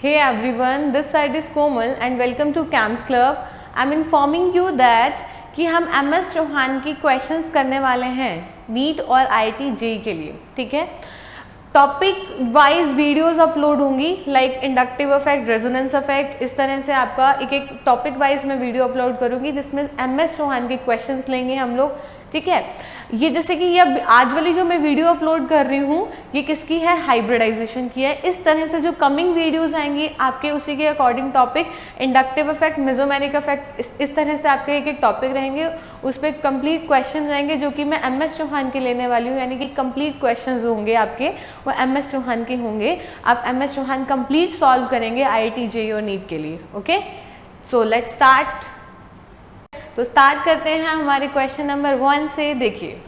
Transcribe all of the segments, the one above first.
Hey everyone, this side is Komal and welcome to CAMS Club. I'm informing you that कि हम MS Chauhan की questions करने वाले हैं नीट और IIT JEE के लिए, ठीक है। टॉपिक वाइज वीडियोस अपलोड होंगी like inductive effect, resonance effect, इस तरह से आपका एक एक टॉपिक वाइज मैं वीडियो अपलोड करूंगी जिसमें MS चौहान के क्वेश्चंस लेंगे हम लोग, ठीक है। ये जैसे कि ये आज वाली जो मैं वीडियो अपलोड कर रही हूँ ये किसकी है, हाइब्रिडाइजेशन की है। इस तरह से जो कमिंग वीडियोस आएंगी आपके उसी के according topic inductive effect, mesomeric effect, इस तरह से आपके एक एक टॉपिक रहेंगे, उस पर कंप्लीट क्वेश्चन रहेंगे जो कि मैं MS चौहान के लेने वाली हूँ, यानी कि कंप्लीट क्वेश्चन होंगे आपके वो MS चौहान के होंगे। आप MS चौहान कंप्लीट सॉल्व करेंगे IIT JEE और नीट के लिए, ओके। So let's start. तो स्टार्ट करते हैं हमारे क्वेश्चन नंबर 1 से। देखिए,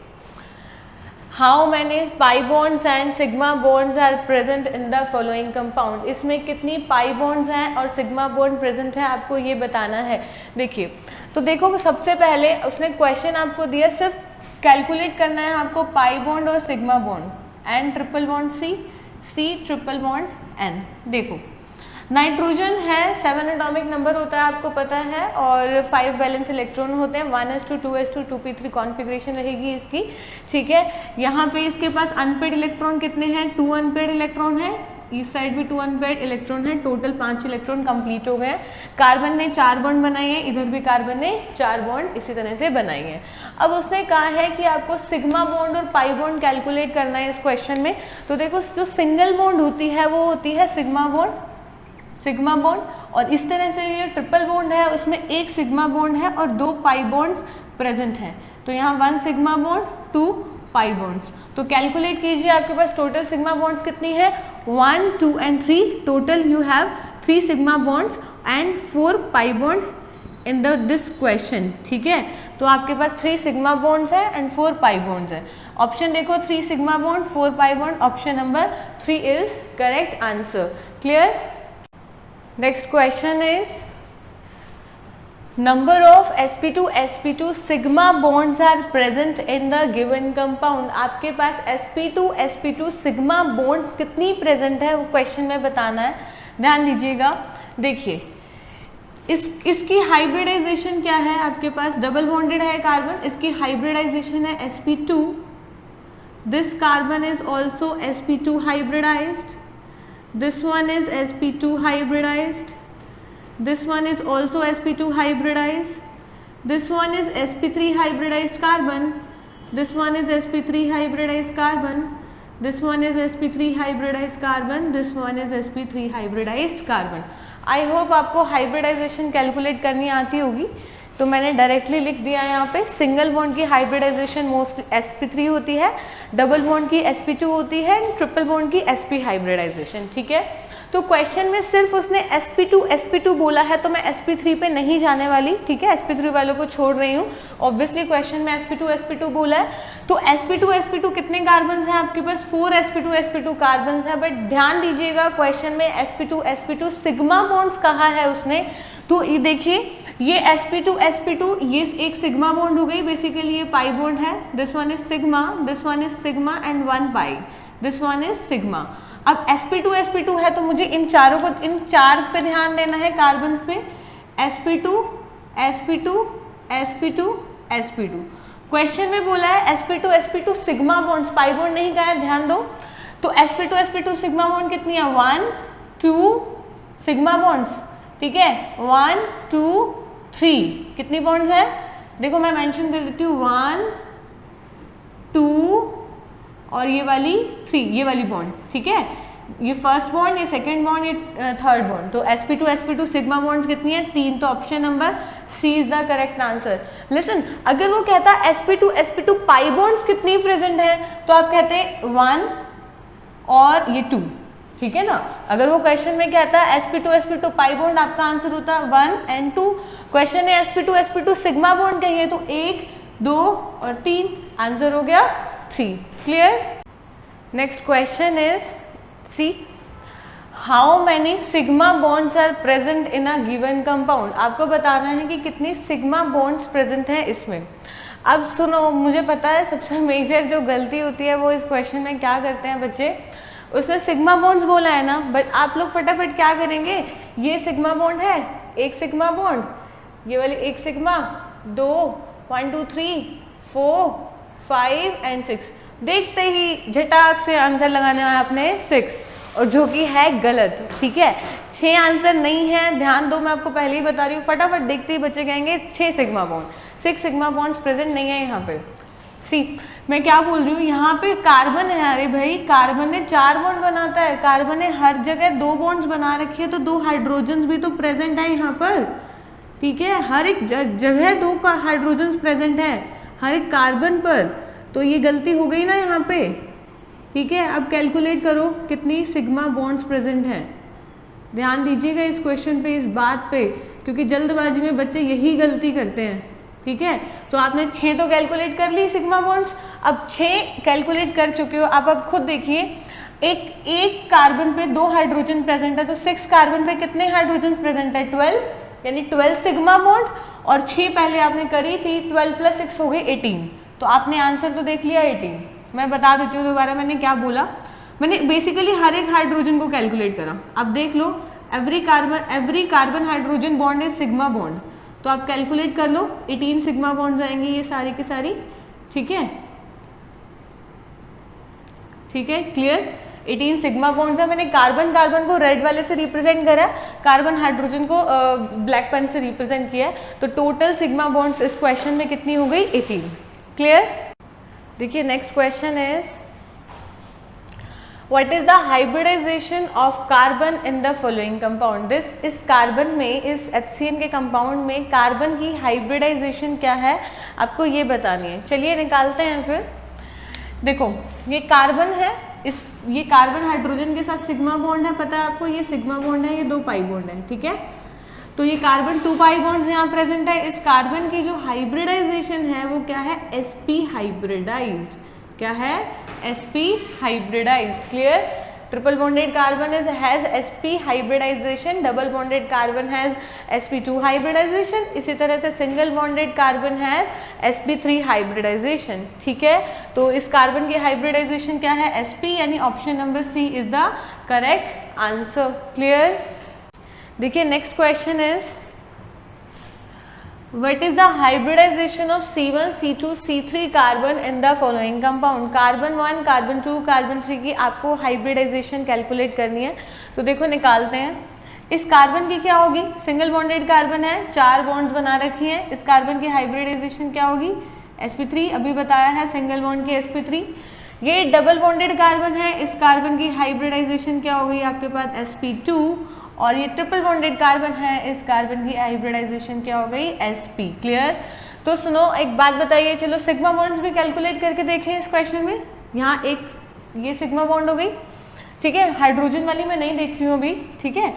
how many pi bonds and sigma bonds are present in the following compound. इसमें कितनी पाई बॉन्ड्स हैं और सिग्मा बॉन्ड प्रेजेंट है आपको ये बताना है। देखिए, तो देखो सबसे पहले उसने क्वेश्चन आपको दिया, सिर्फ कैलकुलेट करना है आपको पाई बॉन्ड और sigma bond and triple bond C triple bond N. देखो नाइट्रोजन है 7 एटॉमिक नंबर होता है आपको पता है और 5 वैलेंस इलेक्ट्रॉन होते हैं, 1s2 2s2 2p3 कॉन्फ़िगरेशन रहेगी इसकी, ठीक है। यहाँ पे इसके पास अनपेड इलेक्ट्रॉन कितने हैं, 2 अनपेड इलेक्ट्रॉन है, इस साइड भी 2 अनपेड इलेक्ट्रॉन है, टोटल 5 इलेक्ट्रॉन कंप्लीट हो गए हैं। कार्बन ने 4 बॉन्ड बनाए हैं, इधर भी कार्बन ने 4 बॉन्ड इसी तरह से बनाई हैं। अब उसने कहा है कि आपको सिग्मा बॉन्ड और पाई बॉन्ड कैलकुलेट करना है इस क्वेश्चन में। तो देखो जो सिंगल बॉन्ड होती है वो होती है सिग्मा बॉन्ड, और इस तरह से ये ट्रिपल बॉन्ड है उसमें एक सिग्मा बॉन्ड है और 2 पाई बॉन्ड्स प्रेजेंट हैं। तो यहाँ 1 सिग्मा बॉन्ड 2 पाई बॉन्ड्स। तो कैलकुलेट कीजिए आपके पास टोटल सिग्मा बॉन्ड्स कितनी है, 1 2 and 3। Total you have 3 sigma bonds and 4 pi bond in this question, ठीक है। तो आपके पास 3 सिग्मा बॉन्ड्स है एंड 4 पाई बॉन्ड्स है। ऑप्शन देखो 3 sigma bond 4 pi bond, option number 3 is correct answer. Clear. Next question is number of sp2 sigma bonds are present in the given compound। आपके पास sp2 sigma bonds कितनी present है वो question में बताना है, ध्यान दीजिएगा। देखिए इसकी हाइब्रिडाइजेशन क्या है, आपके पास डबल बॉन्डेड है कार्बन, इसकी हाइब्रिडाइजेशन है sp2, this carbon is also sp2 hybridised, this one is sp2 hybridized, this one is also sp2 hybridized, this one is sp3 hybridized carbon, this one is sp3 hybridized carbon, this one is sp3 hybridized carbon, this one is sp3 hybridized carbon। I hope आपको hybridisation calculate करनी आती होगी, तो मैंने directly लिख दिया है यहाँ पे। सिंगल बॉन्ड की हाइब्रिडाइजेशन मोस्टली sp3 होती है, डबल बॉन्ड की sp2 होती है, ट्रिपल बॉन्ड की sp हाइब्रिडाइजेशन, ठीक है। तो क्वेश्चन में सिर्फ उसने sp2 बोला है तो मैं sp3 पे नहीं जाने वाली, ठीक है, sp3 वालों को छोड़ रही हूँ। ऑब्वियसली क्वेश्चन में sp2 बोला है, तो sp2 कितने कार्बन हैं आपके पास, 4 sp2 कार्बन है। बट ध्यान दीजिएगा क्वेश्चन में sp2 सिग्मा बॉन्ड्स कहा है उसने। तो ये देखिए ये sp2 ये एक सिग्मा बॉन्ड हो गई, बेसिकली ये पाई बॉन्ड है, this one is sigma and 1 pi, this one is sigma. अब sp2 है तो मुझे इन चार पे ध्यान देना है, कार्बन पे sp2 क्वेश्चन में बोला है sp2 sigma bonds, pi bond नहीं कहा है, ध्यान दो। तो sp2 सिग्मा बॉन्ड कितनी है, 1 2 सिग्मा बॉन्ड्स, ठीक है, 1 2 3 कितनी बॉन्ड्स है, देखो मैं मेंशन कर देती हूँ 1 2 और ये वाली 3, ये वाली बॉन्ड, ठीक है, ये फर्स्ट बॉन्ड, ये सेकंड बॉन्ड, ये थर्ड बॉन्ड। तो sp2 सिग्मा बॉन्ड्स कितनी है, 3। तो option number C is the correct answer. Listen, अगर वो कहता sp2 पाई बॉन्ड्स कितनी प्रेजेंट है तो आप कहते 1 और ये 2, ठीक है ना। अगर वो क्वेश्चन में कहता है sp2 पाई बॉन्ड, आपका आंसर होता है 1 एंड 2। क्वेश्चन है sp2 सिग्मा बॉन्ड कहिए तो 1 2 और 3, आंसर हो गया 3। Clear. Next question is C, how many sigma bonds are present in a given compound. आपको बताना है कि कितनी सिग्मा बॉन्ड्स प्रेजेंट हैं इसमें। अब सुनो, मुझे पता है सबसे मेजर जो गलती होती है वो इस क्वेश्चन में क्या करते हैं बच्चे, उसने सिग्मा बॉन्ड्स बोला है ना, बट आप लोग फटाफट क्या करेंगे, ये सिग्मा बॉन्ड है, एक सिग्मा बॉन्ड, ये वाली एक सिग्मा, 2 1 2 3 4 5 एंड 6, देखते ही झटाक से आंसर लगाने वाला आपने 6, और जो कि है गलत। ठीक है, 6 आंसर नहीं है, ध्यान दो, मैं आपको पहले ही बता रही हूँ, फटाफट देखते ही बच्चे कहेंगे 6 sigma bond, 6 sigma bonds present नहीं है यहाँ पे। सी, मैं क्या बोल रही हूँ, यहाँ पे कार्बन है, अरे भाई कार्बन ने 4 बॉन्ड बनाता है, कार्बन ने हर जगह 2 बॉन्ड्स बना रखी है, तो 2 हाइड्रोजन भी तो प्रेजेंट है यहाँ पर। ठीक है, हर एक जगह 2 का हाइड्रोजन प्रेजेंट है हर एक कार्बन पर, तो ये गलती हो गई ना यहाँ पे। ठीक है, अब कैलकुलेट करो कितनी सिग्मा बॉन्ड्स प्रेजेंट है, ध्यान दीजिएगा इस क्वेश्चन पे, इस बात पे, क्योंकि जल्दबाजी में बच्चे यही गलती करते हैं। ठीक है, तो आपने 6 तो कैलकुलेट कर ली सिग्मा बॉन्ड्स, अब 6 कैलकुलेट कर चुके हो, आप अब खुद देखिए, एक कार्बन पे 2 हाइड्रोजन प्रेजेंट है, तो 6 कार्बन पे कितने हाइड्रोजन प्रेजेंट है, 12, यानी 12 सिग्मा बॉन्ड, और 6 पहले आपने करी थी, 12 + 6 हो गई 18, तो आपने आंसर तो देख लिया 18। मैं बता देती हूँ दोबारा मैंने क्या बोला, मैंने बेसिकली हर एक हाइड्रोजन को कैलकुलेट करा। अब देख लो, every carbon hydrogen bond is sigma bond, तो आप कैलकुलेट कर लो, 18 सिग्मा बॉन्ड्स आएंगी ये सारी की सारी। ठीक है, ठीक है, क्लियर, 18 सिग्मा बॉन्ड्स है। मैंने कार्बन को रेड वाले से रिप्रेजेंट करा, कार्बन हाइड्रोजन को ब्लैक पेन से रिप्रेजेंट किया, तो टोटल सिग्मा बॉन्ड्स इस क्वेश्चन में कितनी हो गई, 18। क्लियर। देखिए next question is, what is the hybridisation of carbon in the following compound. इस कार्बन में, इस HCN के कंपाउंड में कार्बन की हाइब्रिडाइजेशन क्या है, आपको ये बतानी है। चलिए निकालते हैं फिर। देखो ये कार्बन है, ये कार्बन हाइड्रोजन के साथ सिग्मा बॉन्ड है, पता है आपको, ये सिग्मा बॉन्ड है, ये 2 पाई बॉन्ड है। ठीक है, तो ये कार्बन 2 पाई बॉन्ड्स यहाँ प्रेजेंट है। इस कार्बन की जो हाइब्रिडाइजेशन है वो क्या है, sp हाइब्रिडाइज्ड। क्या है, sp hybridised. Clear, triple bonded carbon has sp hybridisation, double bonded carbon has sp2 hybridisation, इसी तरह से सिंगल बॉन्डेड कार्बन है sp3 हाइब्रिडाइजेशन। ठीक है, तो इस कार्बन की हाइब्रिडाइजेशन क्या है, sp, यानी option number C is the correct answer. Clear. देखिए next question is, what is the hybridisation of C1 C2 C3 carbon in the following compound. Carbon 1 carbon 2 carbon 3 की आपको हाइब्रिडाइजेशन कैलकुलेट करनी है, तो देखो निकालते हैं। इस कार्बन की क्या होगी, सिंगल बॉन्डेड कार्बन है, 4 बॉन्ड्स बना रखी हैं, इस कार्बन की हाइब्रिडाइजेशन क्या होगी, sp3, अभी बताया है सिंगल बॉन्ड की sp3। ये डबल बॉन्डेड कार्बन है, इस कार्बन की हाइब्रिडाइजेशन क्या होगी आपके पास, sp2, और ये ट्रिपल बॉन्डेड कार्बन है, इस कार्बन की हाइब्रिडाइजेशन क्या हो गई, sp। क्लियर। तो सुनो एक बात बताइए, चलो सिग्मा बॉन्ड्स भी कैलकुलेट करके देखें इस क्वेश्चन में। यहाँ एक ये सिग्मा बॉन्ड हो गई, ठीक है, हाइड्रोजन वाली मैं नहीं देख रही हूँ अभी। ठीक है,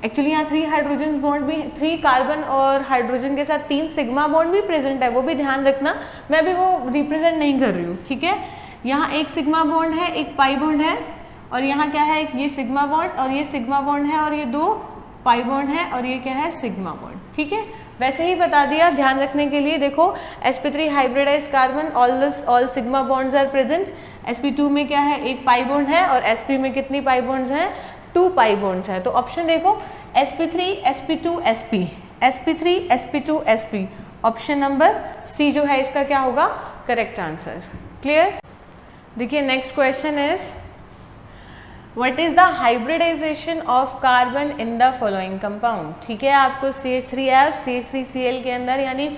एक्चुअली यहाँ 3 हाइड्रोजन बॉन्ड भी, 3 कार्बन और हाइड्रोजन के साथ 3 सिग्मा बॉन्ड भी प्रेजेंट है, वो भी ध्यान रखना, मैं भी वो रिप्रेजेंट नहीं कर रही हूँ। ठीक है, यहाँ एक सिग्मा बॉन्ड है, एक पाई बॉन्ड है, और यहाँ क्या है, ये सिग्मा बॉन्ड और ये सिग्मा बॉन्ड है, और ये 2 पाई बॉन्ड है, और ये क्या है, सिग्मा बॉन्ड। ठीक है, वैसे ही बता दिया ध्यान रखने के लिए। देखो sp3 hybridised carbon, all sigma bonds are present. sp2 में क्या है, एक पाई बॉन्ड है, और sp में कितनी पाई बॉन्ड्स हैं, 2 पाई बॉन्ड्स है। तो ऑप्शन देखो, sp3 sp2 sp, sp3 sp2 sp, option number C जो है इसका क्या होगा, करेक्ट आंसर। क्लियर। देखिए next question is, what is the hybridisation of carbon in the following compound. ठीक है, आपको CH3F CH3Cl के अंदर, यानी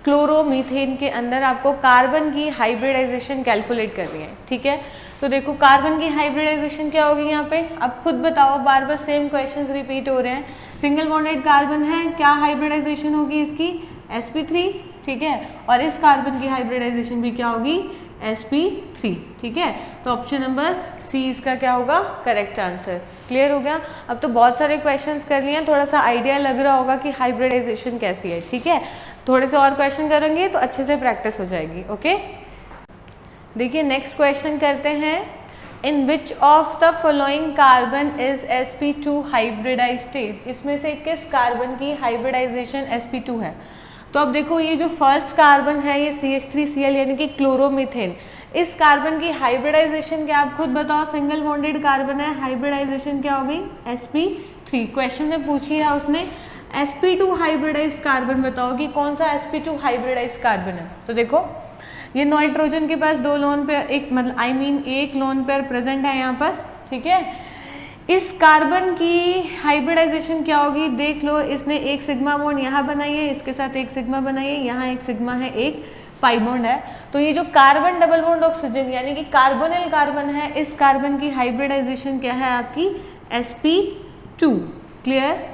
क्लोरोमीथेन के अंदर आपको कार्बन की हाइब्रिडाइजेशन कैलकुलेट करनी है। ठीक है, तो देखो कार्बन की हाइब्रिडाइजेशन क्या होगी यहाँ पे, अब खुद बताओ, बार बार सेम क्वेश्चंस रिपीट हो रहे हैं। सिंगल बॉन्डेड कार्बन है, क्या हाइब्रिडाइजेशन होगी इसकी, sp3। ठीक है, और इस कार्बन की हाइब्रिडाइजेशन भी क्या होगी, sp3। ठीक है, तो ऑप्शन नंबर सी इसका क्या होगा, करेक्ट आंसर। क्लियर हो गया। अब तो बहुत सारे क्वेश्चंस कर लिए हैं, थोड़ा सा आइडिया लग रहा होगा कि हाइब्रिडाइजेशन कैसी है। ठीक है, थोड़े से और क्वेश्चन करेंगे तो अच्छे से प्रैक्टिस हो जाएगी। ओके, देखिए नेक्स्ट क्वेश्चन करते हैं, in which of the following carbon is sp2 hybridize state. इसमें से किस कार्बन की हाइब्रिडाइजेशन sp2 है। तो अब देखो ये जो फर्स्ट कार्बन है, ये CH3Cl यानी कि क्लोरोमीथेन, इस कार्बन की हाइब्रिडाइजेशन क्या, आप खुद बताओ, सिंगल बॉन्डेड कार्बन है, हाइब्रिडाइजेशन क्या हो गई, sp3। क्वेश्चन में पूछी है उसने sp2 हाइब्रिडाइज कार्बन बताओ कि कौन सा sp2 हाइब्रिडाइज कार्बन है। तो देखो ये नाइट्रोजन के पास 2 लोन पेयर, एक मतलब एक लोन पेयर प्रेजेंट है यहाँ पर, ठीक है। इस कार्बन की हाइब्रिडाइजेशन क्या होगी, देख लो, इसने एक सिग्मा बॉन्ड यहाँ बनाई है, इसके साथ एक सिग्मा बनाई है, यहाँ एक सिग्मा है, एक पाई बॉन्ड है। तो ये जो कार्बन डबल बॉन्ड ऑक्सीजन यानी कि कार्बोनिल कार्बन है, इस कार्बन की हाइब्रिडाइजेशन क्या है आपकी sp2। क्लियर,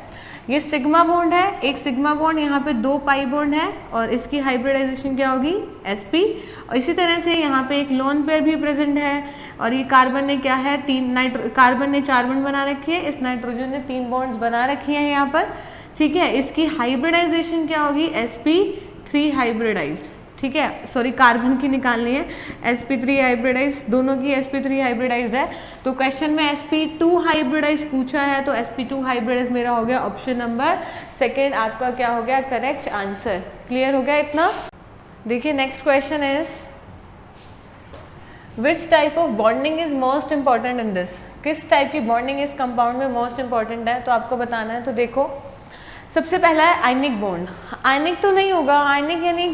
ये सिग्मा बॉन्ड है, एक सिग्मा बॉन्ड, यहाँ पे 2 पाई बॉन्ड है और इसकी हाइब्रिडाइजेशन क्या होगी sp। और इसी तरह से यहाँ पे एक लोन पेयर भी प्रेजेंट है और ये कार्बन ने क्या है, कार्बन ने 4 बॉन्ड बना रखी है, इस नाइट्रोजन ने 3 बॉन्ड्स बना रखी है यहाँ पर, ठीक है। इसकी हाइब्रिडाइजेशन क्या होगी sp3 हाइब्रिडाइज्ड, ठीक है, सॉरी कार्बन की निकालनी है, sp3 हाइब्रिडाइज, दोनों की sp3 हाइब्रिडाइज है। तो क्वेश्चन में sp2 हाइब्रिडाइज पूछा है, तो sp2 हाइब्रिडाइज मेरा हो गया ऑप्शन नंबर सेकेंड, आपका क्या हो गया करेक्ट आंसर। क्लियर हो गया इतना। देखिए next question is which type of bonding is most important in this, किस टाइप की बॉन्डिंग इस कंपाउंड में मोस्ट इंपॉर्टेंट है, तो आपको बताना है। तो देखो सबसे पहला है आयनिक बॉन्ड। आयनिक तो नहीं होगा, आयनिक यानी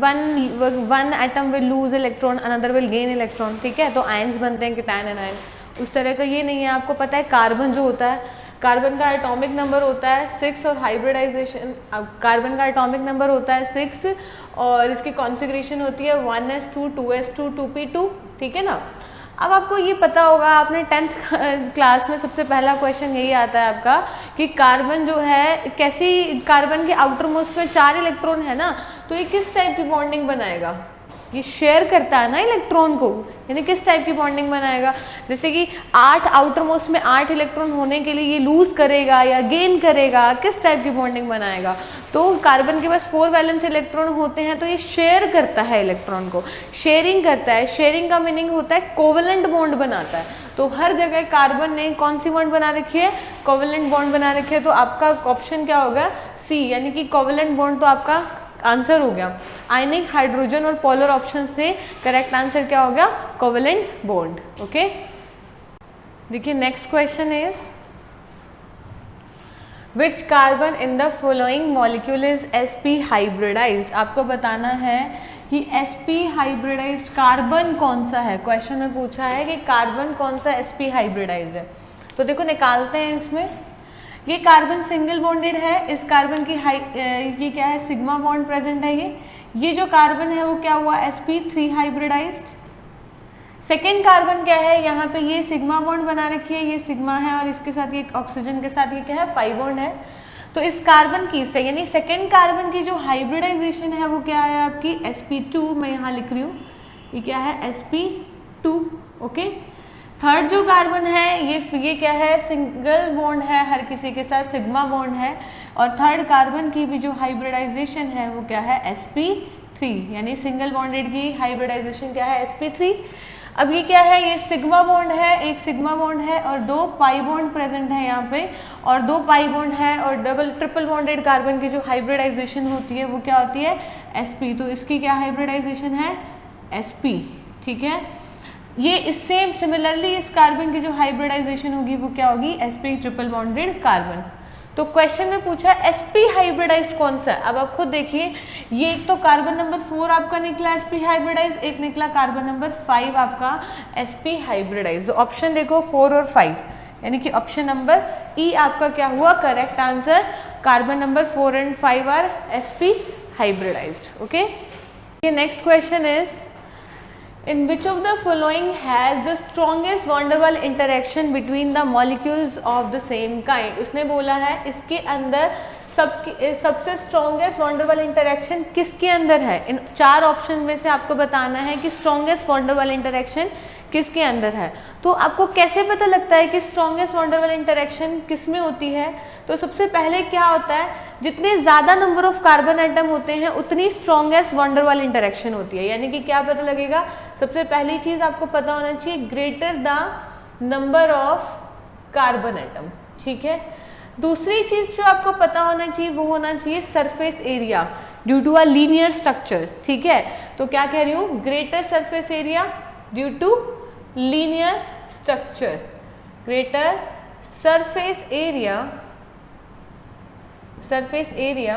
one atom will lose electron, another will gain electron, ठीक है। तो आयन्स बनते हैं कैटायन एनायन, उस तरह का ये नहीं है। आपको पता है कार्बन जो होता है, कार्बन का एटॉमिक नंबर होता है 6 और हाइब्रिडाइजेशन, कार्बन का एटॉमिक नंबर होता है 6 और इसकी कॉन्फ़िगरेशन होती है 1s2 2s2 2p2, ठीक है ना। अब आपको ये पता होगा, आपने 10th क्लास में सबसे पहला क्वेश्चन यही आता है आपका कि कार्बन जो है कैसी, कार्बन के आउटर मोस्ट में 4 इलेक्ट्रॉन है ना, तो ये किस टाइप की बॉन्डिंग बनाएगा, ये शेयर करता है ना इलेक्ट्रॉन को, यानी किस टाइप की बॉन्डिंग बनाएगा। जैसे कि 8 आउटर मोस्ट में 8 इलेक्ट्रॉन होने के लिए ये लूज करेगा या गेन करेगा, किस टाइप की बॉन्डिंग बनाएगा। तो कार्बन के पास 4 वैलेंस इलेक्ट्रॉन होते हैं, तो ये शेयर करता है इलेक्ट्रॉन को, शेयरिंग करता है। शेयरिंग का मीनिंग होता है कोवेलेंट बॉन्ड बनाता है। तो हर जगह कार्बन ने कौन सी बॉन्ड बना रखी है, कोवेलेंट बॉन्ड बना रखी है। तो आपका ऑप्शन क्या होगा सी, यानी कि कोवेलेंट बॉन्ड तो आपका आंसर हो गया। आयनिक, हाइड्रोजन और पोलर ऑप्शन से करेक्ट आंसर क्या हो गया, कोवेलेंट बॉन्ड। ओके, देखिए next question is which carbon in the following molecule is sp hybridised. आपको बताना है कि sp हाइब्रिडाइज्ड कार्बन कौन सा है। क्वेश्चन में पूछा है कि कार्बन कौन सा sp हाइब्रिडाइज्ड है। तो देखो निकालते हैं इसमें, ये कार्बन सिंगल बॉन्डेड है, इस कार्बन की ये क्या है, सिग्मा बॉन्ड प्रेजेंट है। ये जो कार्बन है वो क्या हुआ, sp3 हाइब्रिडाइज्ड। सेकेंड कार्बन क्या है, यहाँ पे ये सिग्मा बॉन्ड बना रखी है, ये सिग्मा है और इसके साथ ये ऑक्सीजन के साथ ये क्या है, पाई बॉन्ड है। तो इस कार्बन की से यानी सेकेंड कार्बन की जो हाइब्रिडाइजेशन है वो क्या है आपकी sp2, मैं यहाँ लिख रही हूँ, ये क्या है sp2। ओके, थर्ड जो कार्बन है ये क्या है, सिंगल बॉन्ड है, हर किसी के साथ सिग्मा बॉन्ड है। और थर्ड कार्बन की भी जो हाइब्रिडाइजेशन है वो क्या है, sp3, यानी सिंगल बॉन्डेड की हाइब्रिडाइजेशन क्या है, sp3। अब ये क्या है, ये सिग्मा बॉन्ड है, एक सिग्मा बॉन्ड है और 2 पाई बॉन्ड प्रेजेंट है यहाँ पे, और 2 पाई बॉन्ड है और डबल ट्रिपल बॉन्डेड कार्बन की जो हाइब्रिडाइजेशन होती है वो क्या होती है, sp। तो इसकी क्या हाइब्रिडाइजेशन है, sp, ठीक है। ये इससे सिमिलरली इस कार्बन की जो हाइब्रिडाइजेशन होगी वो क्या होगी, sp ट्रिपल बॉन्डेड कार्बन। तो क्वेश्चन में पूछा sp हाइब्रिडाइज्ड कौन सा है। अब आप खुद देखिए, ये एक तो कार्बन नंबर 4 आपका निकला sp हाइब्रिडाइज्ड, एक निकला कार्बन नंबर 5 आपका sp हाइब्रिडाइज्ड। ऑप्शन देखो 4 और 5, यानी कि ऑप्शन नंबर ई आपका क्या हुआ correct answer. Carbon number 4 and 5 are sp hybridised. Okay, next question is in which of the following has the strongest van der Waals interaction between the molecules of the same kind। उसने बोला है इसके अंदर सबसे strongest van der Waals interaction किसके अंदर है। इन 4 option में से आपको बताना है कि strongest van der Waals interaction किसके अंदर है। तो आपको कैसे पता लगता है कि strongest van der Waals interaction किस में होती है। तो सबसे पहले क्या होता है, जितने ज़्यादा नंबर ऑफ कार्बन एटम होते हैं उतनी strongest van der Waals interaction होती है। यानी कि क्या पता लगेगा, सबसे पहली चीज़ आपको पता होना चाहिए greater the number of carbon atom, ठीक है। दूसरी चीज़ जो आपको पता होना चाहिए वो होना चाहिए surface area, due to a linear structure, ठीक है। तो क्या कह रही हूँ, greater surface area due to linear structure, greater surface area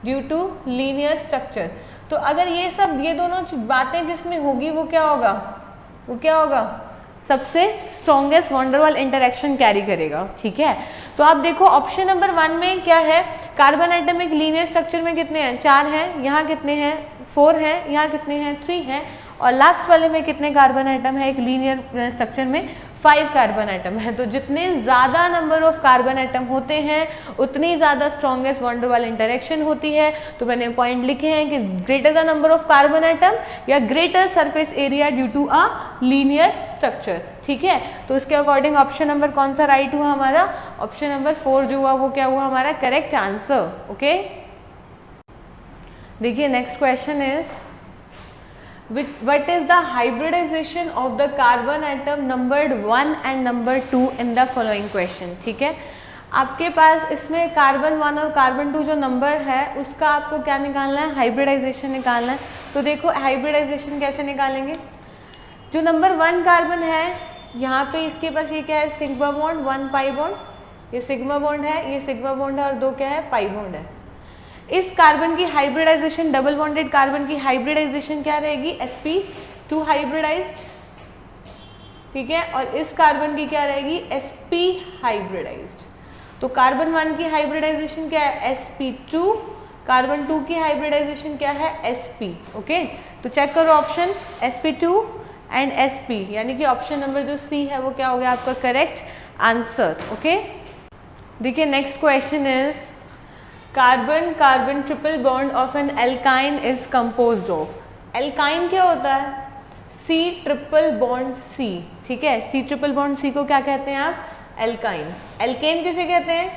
due to linear structure. तो अगर ये सब, ये दोनों बातें जिसमें होगी वो क्या होगा, सबसे स्ट्रॉन्गेस्ट वॉन डेर वाल इंटरेक्शन कैरी करेगा, ठीक है। तो आप देखो ऑप्शन नंबर 1 में क्या है, कार्बन एटम एक लीनियर स्ट्रक्चर में कितने हैं, 4 हैं, यहाँ कितने हैं 4 हैं, यहाँ कितने हैं 3 हैं, और लास्ट वाले में कितने कार्बन एटम है, एक लीनियर स्ट्रक्चर में 5 कार्बन एटम है। तो जितने ज़्यादा नंबर ऑफ कार्बन एटम होते हैं उतनी ज़्यादा स्ट्रॉन्गेस्ट वॉन डेर वाल इंटरेक्शन होती है। तो मैंने पॉइंट लिखे हैं कि greater the number of carbon atom या greater surface area due to a linear structure, ठीक है। तो इसके अकॉर्डिंग ऑप्शन नंबर कौन सा राइट हुआ हमारा, ऑप्शन नंबर 4 जो हुआ वो क्या हुआ हमारा करेक्ट आंसर, ओके। देखिए next question is what is the hybridization of the carbon atom numbered 1 and number 2 in the following question, ठीक है। आपके पास इसमें कार्बन 1 और कार्बन 2 जो नंबर है उसका आपको क्या निकालना है, हाइब्रिडाइजेशन निकालना है। तो देखो हाइब्रिडाइजेशन कैसे निकालेंगे, जो नंबर 1 कार्बन है यहाँ पे इसके पास ये क्या है, सिग्मा बॉन्ड 1 पाई बॉन्ड, ये सिग्मा बॉन्ड है, ये सिग्मा बॉन्ड है और 2 क्या है पाई बॉन्ड है। इस कार्बन की हाइब्रिडाइजेशन, डबल बॉन्डेड कार्बन की हाइब्रिडाइजेशन क्या रहेगी, sp2 हाइब्रिडाइज्ड, ठीक है, और इस कार्बन की क्या रहेगी sp हाइब्रिडाइज्ड। तो कार्बन 1 की हाइब्रिडाइजेशन क्या है sp2, कार्बन 2 की हाइब्रिडाइजेशन क्या है sp, ओके। तो चेक करो ऑप्शन sp2 एंड sp, यानी कि ऑप्शन नंबर जो C है वो क्या हो गया आपका करेक्ट आंसर, ओके। देखिए next question is carbon carbon triple bond of an alkyne is composed of, alkyne क्या होता है, C ट्रिपल बॉन्ड C, ठीक है। C ट्रिपल बॉन्ड C को क्या कहते हैं आप, एल्काइन। एल्केन किसे कहते हैं,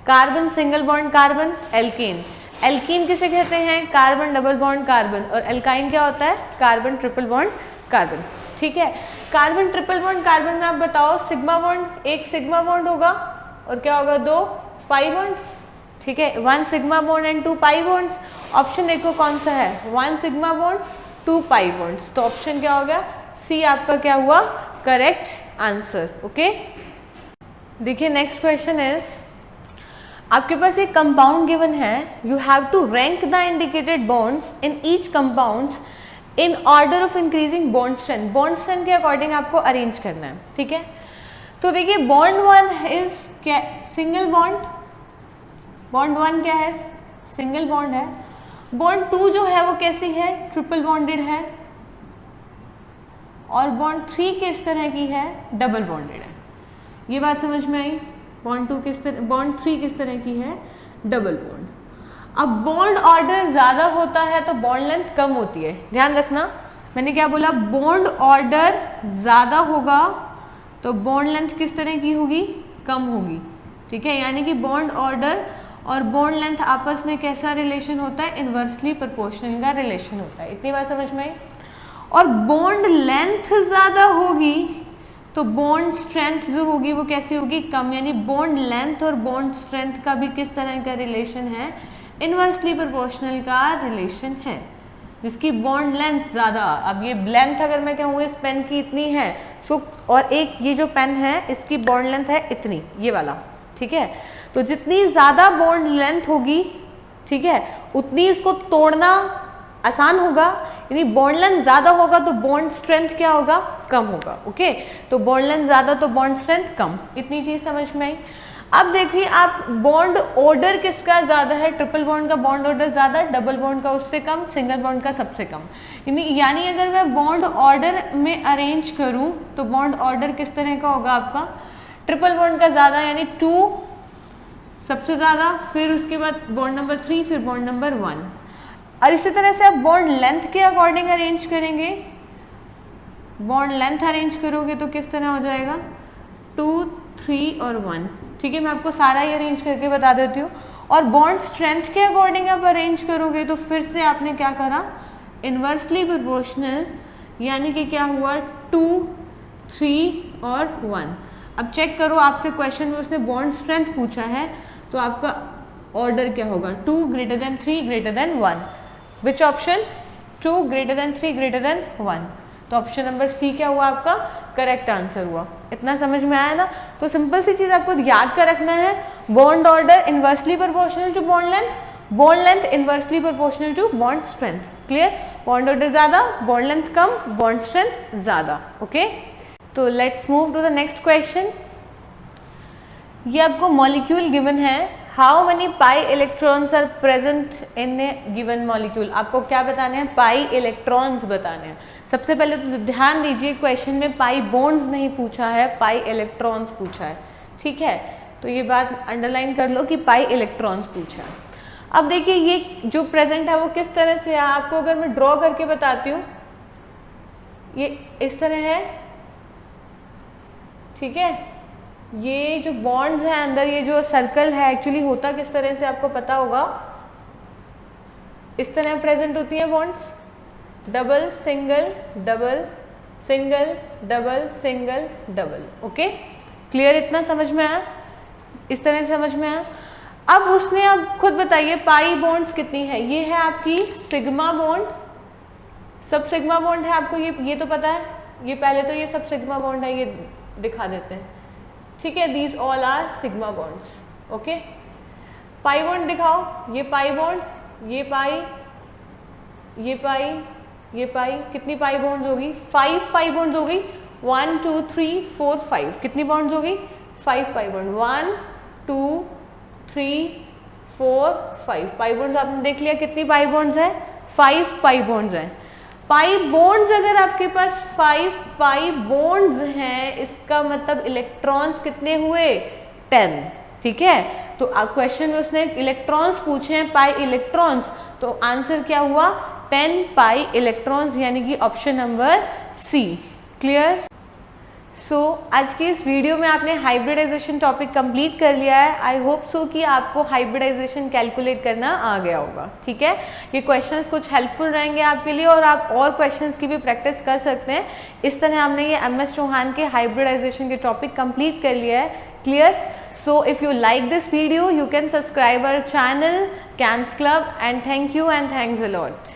carbon single bond carbon, alkane. Alkene किसे कहते हैं, कार्बन डबल बॉन्ड कार्बन, और एल्काइन क्या होता है, कार्बन ट्रिपल बॉन्ड कार्बन, ठीक है। कार्बन ट्रिपल बॉन्ड कार्बन में आप बताओ, सिग्मा बॉन्ड, एक सिग्मा बॉन्ड होगा और क्या होगा 2 पाई बॉन्ड, ठीक है, 1 sigma bond and 2 pi bonds. Option देखो कौन सा है, 1 सिग्मा बॉन्ड 2 पाई बॉन्ड्स। तो ऑप्शन क्या हो गया सी आपका क्या हुआ करेक्ट आंसर, ओके। देखिए नेक्स्ट क्वेश्चन इज, आपके पास एक कंपाउंड गिवन है, you have to rank the indicated bonds in each compounds in order of increasing bond strength. Bond strength के अकॉर्डिंग आपको अरेंज करना है, ठीक है। तो देखिए बॉन्ड 1 इज क्या, सिंगल बॉन्ड, बॉन्ड 1 क्या है सिंगल बॉन्ड है, बॉन्ड 2 जो है वो कैसी है ट्रिपल बॉन्डेड है, और बॉन्ड 3 किस तरह की है डबल बॉन्डेड है। ये बात समझ में आई, बॉन्ड 2 किस तरह, बॉन्ड 3 किस तरह की है डबल बॉन्ड। अब बॉन्ड ऑर्डर ज्यादा होता है तो बॉन्ड लेंथ कम होती है, ध्यान रखना मैंने क्या बोला, बॉन्ड ऑर्डर ज्यादा होगा तो बॉन्ड लेंथ किस तरह की होगी कम होगी, ठीक है। यानी कि बॉन्ड ऑर्डर और बॉन्ड लेंथ आपस में कैसा रिलेशन होता है, इनवर्सली प्रोपोर्शनल का रिलेशन होता है, इतनी बात समझ में आई। और बॉन्ड लेंथ ज्यादा होगी तो बॉन्ड स्ट्रेंथ जो होगी वो कैसी होगी कम, यानी बॉन्ड लेंथ और बॉन्ड स्ट्रेंथ का भी किस तरह का रिलेशन है, इनवर्सली प्रोपोर्शनल का रिलेशन है, जिसकी बॉन्ड लेंथ ज़्यादा। अब ये लेंथ अगर मैं कहूँ इस पेन की इतनी है सो, और एक ये जो पेन है इसकी बॉन्ड लेंथ है इतनी, ये वाला, ठीक है। तो जितनी ज़्यादा बॉन्ड लेंथ होगी, ठीक है, उतनी इसको तोड़ना आसान होगा, यानी बॉन्ड लेंथ ज़्यादा होगा तो बॉन्ड स्ट्रेंथ क्या होगा कम होगा, ओके। तो बॉन्ड लेंथ ज़्यादा तो बॉन्ड स्ट्रेंथ कम, इतनी चीज़ समझ में आई। अब देखिए आप बॉन्ड ऑर्डर किसका ज़्यादा है, ट्रिपल बॉन्ड का बॉन्ड ऑर्डर ज़्यादा, डबल बॉन्ड का उससे कम, सिंगल बॉन्ड का सबसे कम। यानी अगर मैं बॉन्ड ऑर्डर में अरेंज करूं तो बॉन्ड ऑर्डर किस तरह का होगा आपका, ट्रिपल बॉन्ड का ज़्यादा यानी 2 सबसे ज़्यादा, फिर उसके बाद बॉन्ड नंबर 3, फिर बॉन्ड नंबर 1। और इसी तरह से आप बॉन्ड लेंथ के अकॉर्डिंग अरेंज करेंगे, बॉन्ड लेंथ अरेंज करोगे तो किस तरह हो जाएगा 2, 3 और 1, ठीक है। मैं आपको सारा ही अरेंज करके बता देती हूँ। और बॉन्ड स्ट्रेंथ के अकॉर्डिंग आप अरेंज करोगे तो फिर से आपने क्या करा, इनवर्सली प्रोपोर्शनल, यानी कि क्या हुआ 2, 3 और 1। अब चेक करो, आपसे क्वेश्चन में उसने बॉन्ड स्ट्रेंथ पूछा है तो आपका ऑर्डर क्या होगा, 2 greater than 3 greater than 1, which option, 2 greater than 3 greater than 1, तो ऑप्शन नंबर सी क्या हुआ आपका करेक्ट आंसर हुआ। इतना समझ में आया ना। तो सिंपल सी चीज आपको याद कर रखना है, bond order inversely proportional to bond length, bond length inversely proportional to bond strength. Clear, bond order ज्यादा, बॉन्ड लेंथ कम, बॉन्ड स्ट्रेंथ ज्यादा। ओके, तो let's move to the next question. ये आपको मॉलिक्यूल गिवन है, how many pi electrons are present in a given molecule. आपको क्या बताने हैं, पाई इलेक्ट्रॉन्स बताने हैं। सबसे पहले तो ध्यान दीजिए क्वेश्चन में पाई बॉन्ड्स नहीं पूछा है, पाई इलेक्ट्रॉन्स पूछा है। ठीक है, तो ये बात अंडरलाइन कर लो कि पाई इलेक्ट्रॉन्स पूछा है। अब देखिए ये जो प्रेजेंट है वो किस तरह से है, आपको अगर मैं ड्रॉ करके बताती हूँ, ये इस तरह है। ठीक है, ये जो बॉन्ड्स हैं अंदर, ये जो सर्कल है एक्चुअली होता किस तरह से आपको पता होगा, इस तरह प्रेजेंट होती है bonds, double single double single double single double. Okay, clear, इतना समझ में आया, इस तरह से समझ में आया। अब उसने, अब खुद बताइए पाई बॉन्ड्स कितनी है, ये है आपकी सिग्मा बॉन्ड, सब सिग्मा बॉन्ड है आपको, ये तो पता है, ये पहले तो ये सब सिग्मा बॉन्ड है, ये दिखा देते हैं। ठीक है, these all are sigma bonds. Okay, pi bond दिखाओ, ये पाई बॉन्ड, ये पाई, ये पाई, ये पाई, कितनी पाई बॉन्ड्स होगी, 5 पाई बॉन्ड्स होगी, 1 2 3 4 5, कितनी बॉन्ड्स होगी, 5 पाई बॉन्ड, 1 2 3 4 5 पाई बॉन्ड्स आपने देख लिया, कितनी पाई बॉन्ड्स है, 5 पाई बॉन्ड्स हैं। पाई बॉन्ड्स अगर आपके पास 5 पाई बॉन्ड्स हैं, इसका मतलब इलेक्ट्रॉन्स कितने हुए, 10। ठीक है, तो क्वेश्चन में उसने इलेक्ट्रॉन्स पूछे हैं, पाई इलेक्ट्रॉन्स, तो आंसर क्या हुआ, 10 पाई इलेक्ट्रॉन्स, यानी कि ऑप्शन नंबर सी। क्लियर। सो आज की इस वीडियो में आपने हाइब्रिडाइजेशन टॉपिक कंप्लीट कर लिया है। आई होप सो कि आपको हाइब्रिडाइजेशन कैलकुलेट करना आ गया होगा। ठीक है, ये क्वेश्चंस कुछ हेल्पफुल रहेंगे आपके लिए और आप और क्वेश्चंस की भी प्रैक्टिस कर सकते हैं। इस तरह हमने ये MS चौहान के हाइब्रिडाइजेशन के टॉपिक कंप्लीट कर लिया है। Clear. So if you like this video, you can subscribe our channel CAMS Club, and thank you and thanks a lot.